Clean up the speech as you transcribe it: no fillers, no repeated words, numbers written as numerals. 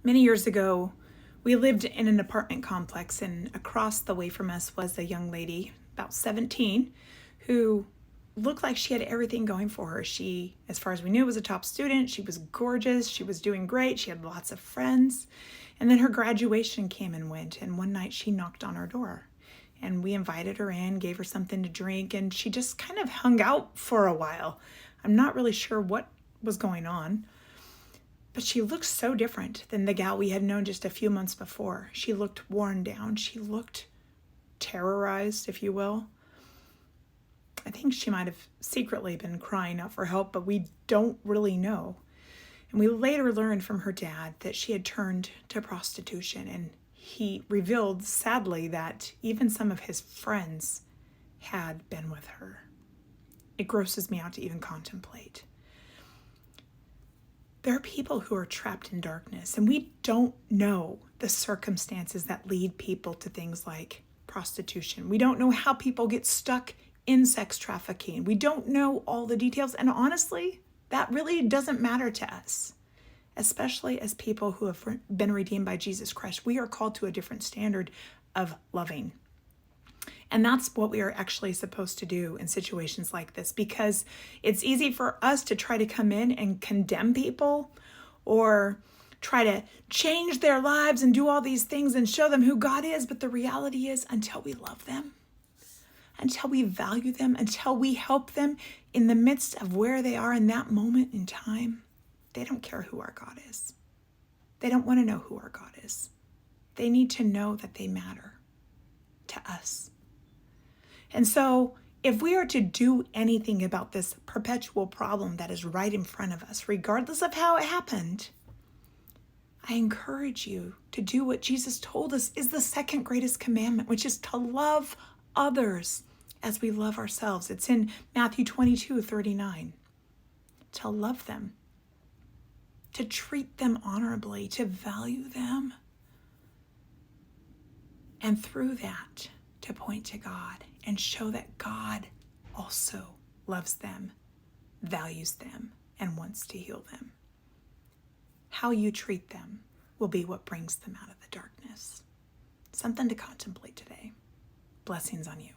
Many years ago, we lived in an apartment complex, and across the way from us was a young lady, about 17, who looked like she had everything going for her. She, as far as we knew, was a top student. She was gorgeous. She was doing great. She had lots of friends. And then her graduation came and went, and one night she knocked on our door. And we invited her in, gave her something to drink, and she just kind of hung out for a while. I'm not really sure what was going on. But she looked so different than the gal we had known just a few months before. She looked worn down. She looked terrorized, if you will. I think she might have secretly been crying out for help, but we don't really know. And we later learned from her dad that she had turned to prostitution, and he revealed, sadly, that even some of his friends had been with her. It grosses me out to even contemplate. There are people who are trapped in darkness, and we don't know the circumstances that lead people to things like prostitution. We don't know how people get stuck in sex trafficking. We don't know all the details, and honestly, that really doesn't matter to us, especially as people who have been redeemed by Jesus Christ. We are called to a different standard of loving. And that's what we are actually supposed to do in situations like this, because it's easy for us to try to come in and condemn people or try to change their lives and do all these things and show them who God is. But the reality is, until we love them, until we value them, until we help them in the midst of where they are in that moment in time, they don't care who our God is. They don't want to know who our God is. They need to know that they matter to us. And so if we are to do anything about this perpetual problem that is right in front of us, regardless of how it happened, I encourage you to do what Jesus told us is the second greatest commandment, which is to love others as we love ourselves. It's in Matthew 22:39. To love them, to treat them honorably, to value them, and through that, to point to God and show that God also loves them, values them, and wants to heal them. How you treat them will be what brings them out of the darkness. Something to contemplate today. Blessings on you.